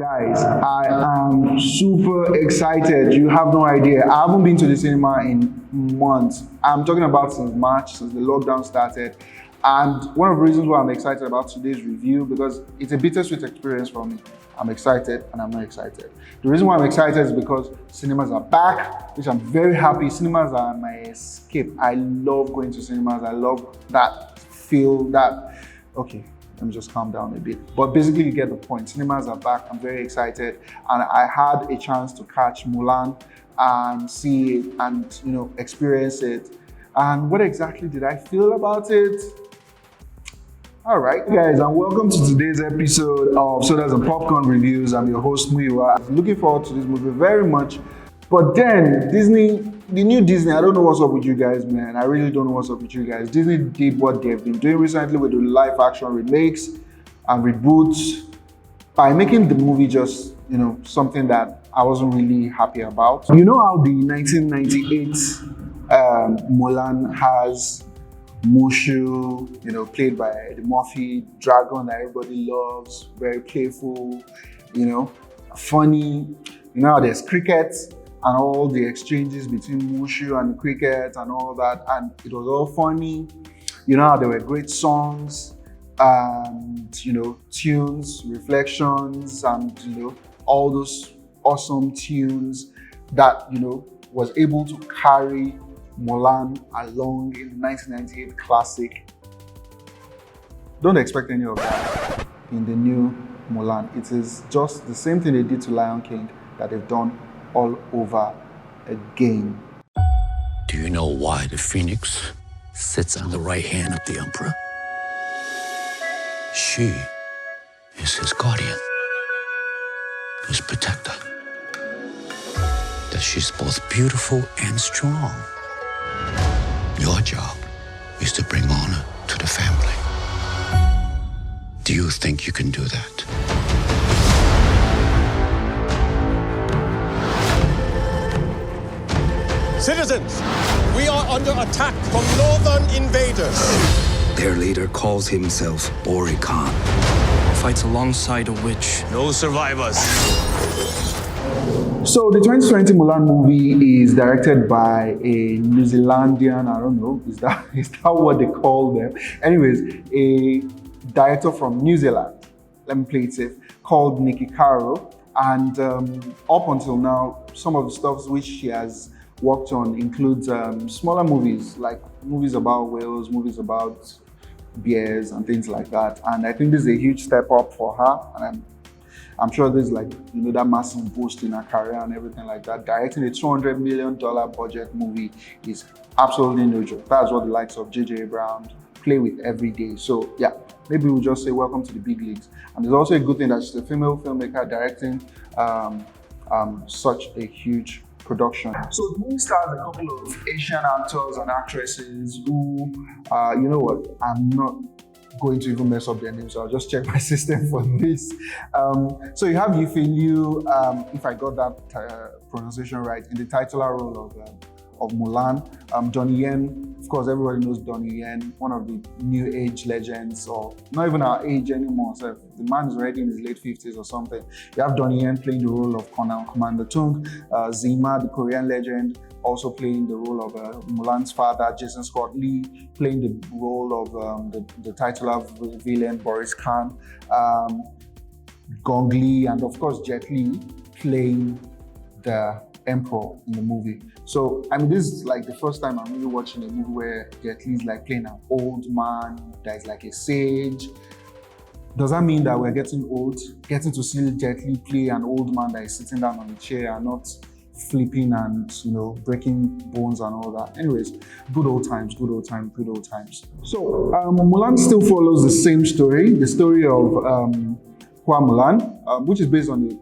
Guys, I am super excited. You have no idea. I haven't been to the cinema in months. I'm talking about since March, since the lockdown started. And one of the reasons why I'm excited about today's review, because it's a bittersweet experience for me. I'm excited and I'm not excited. The reason why I'm excited is because cinemas are back, which I'm very happy. Cinemas are my escape. I love going to cinemas. I love that feel, that, okay, let me just calm down a bit. But basically you get the point. Cinemas are back. I'm very excited. And I had a chance to catch Mulan and see it and, experience it. And what exactly did I feel about it? All right, guys, and welcome to today's episode of Sodas and Popcorn Reviews. I'm your host, Muyiwa. I'm looking forward to this movie very much. But then, the new Disney, I don't know what's up with you guys, man. I really don't know what's up with you guys. Disney did what they've been doing recently with the live action remakes and reboots by making the movie just, something that I wasn't really happy about. You know how the 1998 Mulan has Mushu, played by the Murphy dragon that everybody loves, very playful, funny. You know how there's cricket and all the exchanges between Mushu and the cricket and all that, and it was all funny. You know how there were great songs and tunes, reflections, and all those awesome tunes that was able to carry Mulan along in the 1998 classic. Don't expect any of that in the new Mulan. It is just the same thing they did to Lion King that they've done all over again. Do you know why the Phoenix sits on the right hand of the Emperor? She is his guardian, his protector. That she's both beautiful and strong. Your job is to bring honor to the family. Do you think you can do that? Citizens, we are under attack from northern invaders. Their leader calls himself Ori Khan. Fights alongside a witch. No survivors. So the 2020 Mulan movie is directed by a New Zealandian, I don't know, is that what they call them? Anyways, a director from New Zealand, let me play it safe, called Nikki Caro. And up until now, some of the stuff which she has worked on includes smaller movies, like movies about whales, movies about bears and things like that. And I think this is a huge step up for her. And I'm sure there's that massive boost in her career and everything like that. Directing a $200 million budget movie is absolutely no joke. That's what the likes of J.J. Abrams play with every day. So yeah, maybe we'll just say welcome to the big leagues. And there's also a good thing that she's a female filmmaker directing such a huge production. So the movie stars a couple of Asian actors and actresses who, you know what, I'm not going to even mess up their names, so I'll just check my system for this. So you have Yifei Liu, if I got that pronunciation right, in the titular role of Mulan. Donnie Yen, of course, everybody knows Donnie Yen, one of the new age legends, or not even our age anymore. So the man is already in his late 50s or something. You have Donnie Yen playing the role of Commander Tung, Zima, the Korean legend, also playing the role of Mulan's father, Jason Scott Lee, playing the role of the titular villain, Boris Khan, Gong Li, and of course Jet Li playing the Emperor in the movie. So, this is like the first time I'm really watching a movie where Jet Li is like playing an old man that is like a sage. Does that mean that we're getting old? Getting to see Jet Li play an old man that is sitting down on a chair and not flipping and breaking bones and all that. Anyways, good old times. So Mulan still follows the same story, the story of Hua Mulan, which is based on the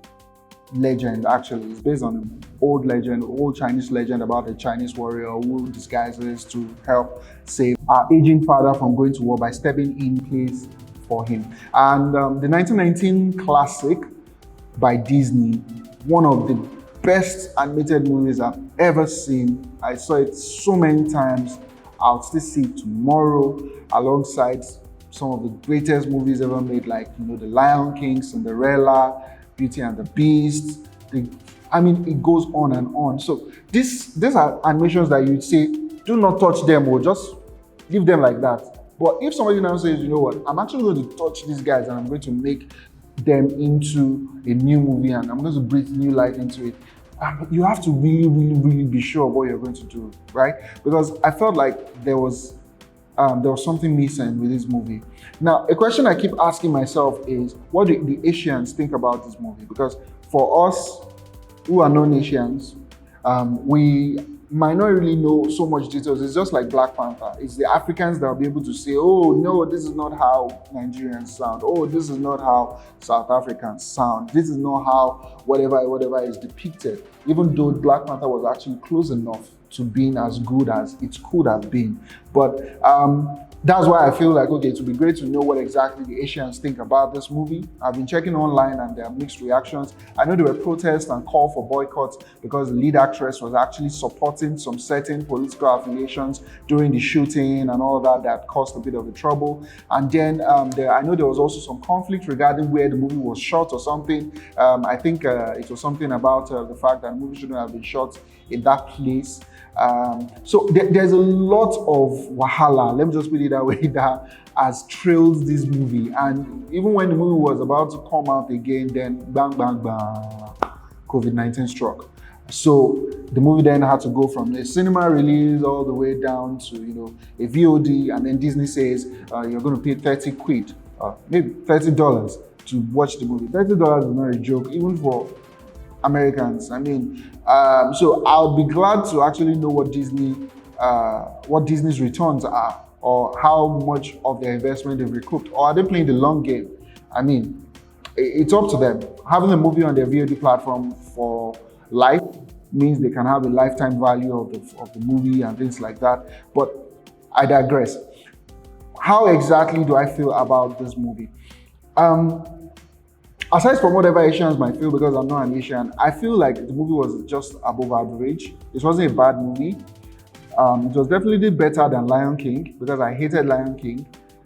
legend. Actually, it's based on an old legend, old Chinese legend about a Chinese warrior who disguises to help save our aging father from going to war by stepping in place for him. And the 1919 classic by Disney, one of the best animated movies I've ever seen. I saw it so many times. I'll still see it tomorrow alongside some of the greatest movies ever made, like The Lion King, Cinderella, Beauty and the Beast. I mean, it goes on and on. So these are animations that you'd say, do not touch them or just leave them like that. But if somebody now says, you know what, I'm actually going to touch these guys and I'm going to make them into a new movie and I'm going to breathe new life into it, you have to really, really, really be sure of what you're going to do, right? Because I felt like there was something missing with this movie. Now, a question I keep asking myself is, what do the Asians think about this movie? Because for us who are non-Asians, we might not really know so much details. It's just like Black Panther. It's the Africans that will be able to say, oh, no, this is not how Nigerians sound. Oh, this is not how South Africans sound. This is not how whatever is depicted. Even though Black Panther was actually close enough to being as good as it could have been. But that's why I feel like, okay, it would be great to know what exactly the Asians think about this movie. I've been checking online and there are mixed reactions. I know there were protests and call for boycotts because the lead actress was actually supporting some certain political affiliations during the shooting and all that caused a bit of a trouble. And then I know there was also some conflict regarding where the movie was shot or something. I think it was something about the fact that the movie shouldn't have been shot in that place. So there's a lot of wahala, let me just put it that way, that has trailed this movie. And even when the movie was about to come out again, then bang, bang, bang, COVID-19 struck. So the movie then had to go from a cinema release all the way down to, a VOD, and then Disney says you're going to pay 30 quid, maybe $30 to watch the movie. $30 is not a joke, even for Americans. I mean, so I'll be glad to actually know what Disney's returns are, or how much of their investment they've recouped, or are they playing the long game? I mean, it's up to them. Having a movie on their VOD platform for life means they can have a lifetime value of the movie and things like that. But I digress. How exactly do I feel about this movie? Aside from whatever Asians might feel, because I'm not an Asian, I feel like the movie was just above average. It wasn't a bad movie. It was definitely better than Lion King, because I hated Lion King.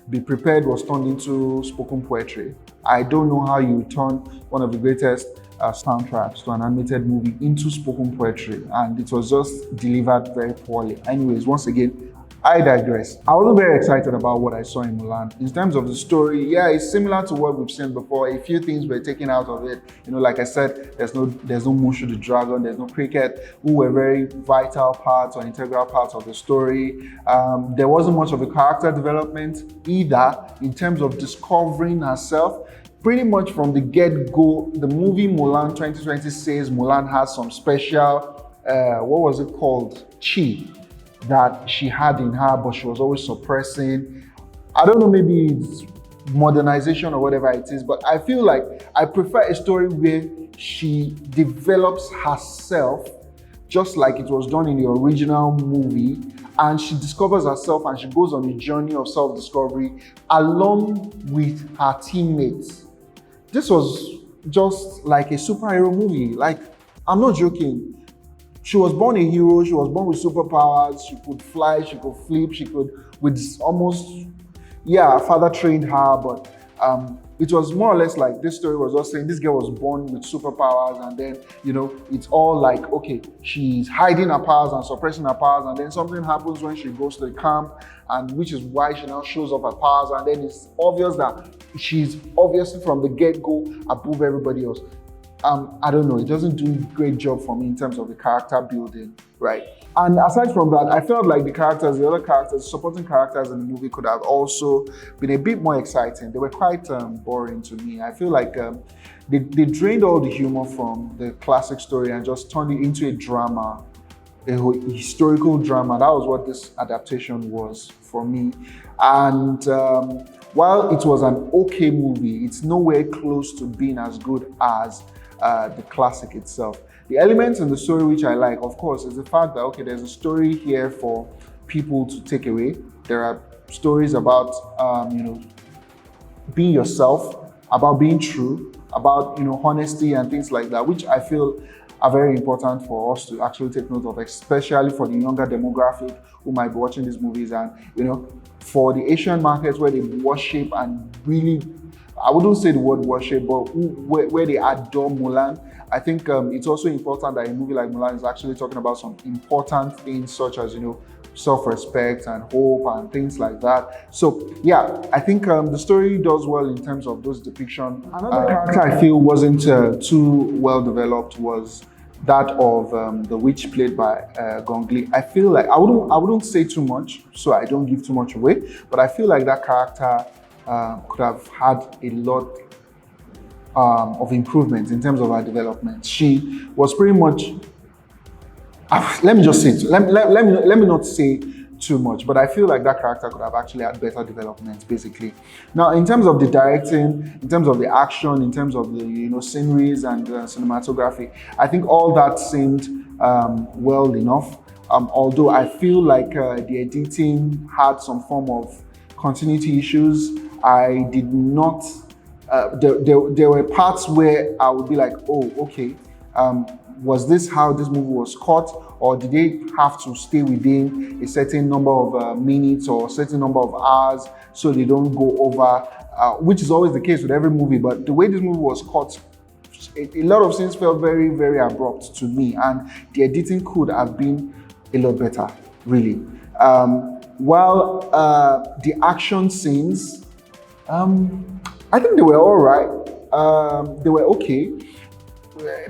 Be Prepared was turned into spoken poetry. I don't know how you turn one of the greatest soundtracks to an animated movie into spoken poetry, and it was just delivered very poorly. Anyways, once again, I digress. I wasn't very excited about what I saw in Mulan. In terms of the story, yeah, it's similar to what we've seen before. A few things were taken out of it. Like I said, there's no Mushu the Dragon, there's no Cricket, who were very vital parts or integral parts of the story. There wasn't much of a character development either, in terms of discovering herself. Pretty much from the get-go, the movie Mulan 2020 says Mulan has some special, what was it called? Chi that she had in her, but she was always suppressing. I don't know, maybe it's modernization or whatever it is, but I feel like I prefer a story where she develops herself just like it was done in the original movie, and she discovers herself and she goes on a journey of self-discovery along with her teammates. This was just like a superhero movie. Like, I'm not joking. She was born a hero, she was born with superpowers, she could fly, she could flip, she could, with almost, her father trained her, but it was more or less like this story was just saying this girl was born with superpowers, and then, it's all like, okay, she's hiding her powers and suppressing her powers, and then something happens when she goes to the camp, and which is why she now shows off her powers, and then it's obvious that she's obviously from the get-go above everybody else. I don't know, it doesn't do a great job for me in terms of the character building, right? And aside from that, I felt like the other characters, supporting characters in the movie could have also been a bit more exciting. They were quite boring to me. I feel like they drained all the humor from the classic story and just turned it into a drama, a historical drama. That was what this adaptation was for me. And while it was an okay movie, it's nowhere close to being as good as the classic itself. The elements in the story which I like, of course, is the fact that, okay, there's a story here for people to take away. There are stories about, being yourself, about being true, about, honesty and things like that, which I feel are very important for us to actually take note of, especially for the younger demographic who might be watching these movies, and, for the Asian markets where they worship and really I wouldn't say the word worship, but where they adore Mulan. I think it's also important that a movie like Mulan is actually talking about some important things such as, self-respect and hope and things like that. So yeah, I think the story does well in terms of those depictions. Another character I feel wasn't too well developed was that of the witch played by Gong Li. I feel like I wouldn't say too much, so I don't give too much away. But I feel like that character could have had a lot of improvements in terms of her development. She was pretty much. Let me just say. Let me not say too much, but I feel like that character could have actually had better development, basically. Now, in terms of the directing, in terms of the action, in terms of the sceneries and cinematography, I think all that seemed well enough. Although I feel like the editing had some form of continuity issues. I did not. There were parts where I would be like, oh, okay. Was this how this movie was cut, or did they have to stay within a certain number of minutes or a certain number of hours so they don't go over, which is always the case with every movie. But the way this movie was cut, a lot of scenes felt very, very abrupt to me, and the editing could have been a lot better, really. While the action scenes, I think they were all right. They were okay.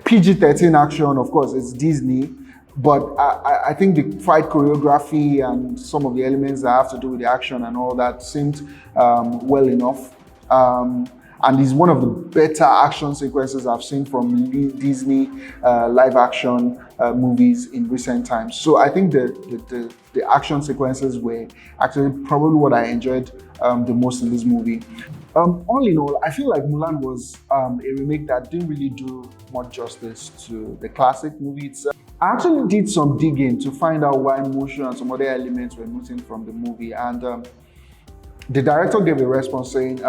PG-13 action, of course, it's Disney, but I think the fight choreography and some of the elements that have to do with the action and all that seemed well enough. And is one of the better action sequences I've seen from Disney live action movies in recent times. So I think the action sequences were actually probably what I enjoyed the most in this movie. All in all, I feel like Mulan was a remake that didn't really do much justice to the classic movie itself. I actually did some digging to find out why motion and some other elements were missing from the movie, and the director gave a response saying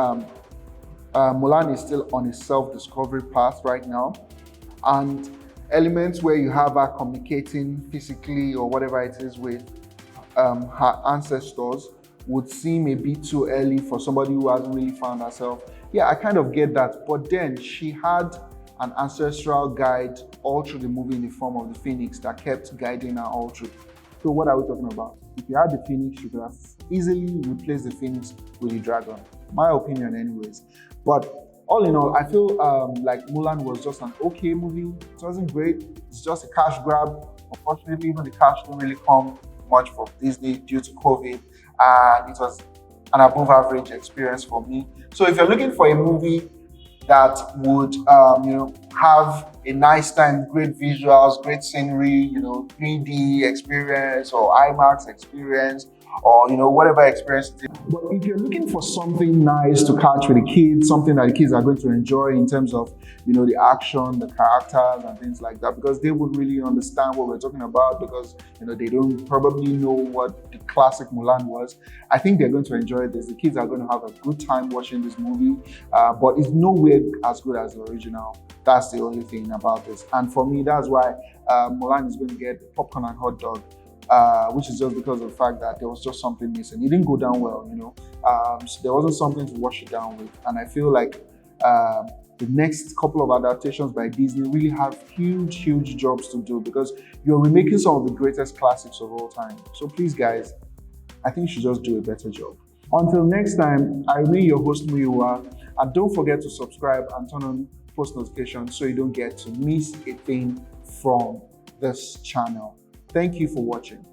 Mulan is still on a self-discovery path right now, and elements where you have her communicating physically or whatever it is with her ancestors would seem a bit too early for somebody who hasn't really found herself. Yeah, I kind of get that. But then she had an ancestral guide all through the movie in the form of the Phoenix that kept guiding her all through. So what are we talking about? If you had the Phoenix, you could have easily replaced the Phoenix with the dragon. My opinion anyways. But all in all, I feel like Mulan was just an okay movie. It wasn't great. It's just a cash grab. Unfortunately, even the cash didn't really come much from Disney due to COVID. And it was an above average experience for me. So if you're looking for a movie that would have a nice time, great visuals, great scenery, 3D experience or IMAX experience, or whatever experience it is. But if you're looking for something nice to catch with the kids, something that the kids are going to enjoy in terms of the action, the characters and things like that, because they would really understand what we're talking about, because they don't probably know what the classic Mulan was. I think they're going to enjoy this. The kids are going to have a good time watching this movie, but it's nowhere as good as the original. That's the only thing about this. And for me, that's why Mulan is going to get popcorn and hot dog. Which is just because of the fact that there was just something missing. It didn't go down well, so there wasn't something to wash it down with. And I feel like the next couple of adaptations by Disney really have huge jobs to do, because you're remaking some of the greatest classics of all time. So please, guys, I think you should just do a better job. Until next time, I remain your host, Muyiwa, and don't forget to subscribe and turn on post notifications so you don't get to miss a thing from this channel. Thank you for watching.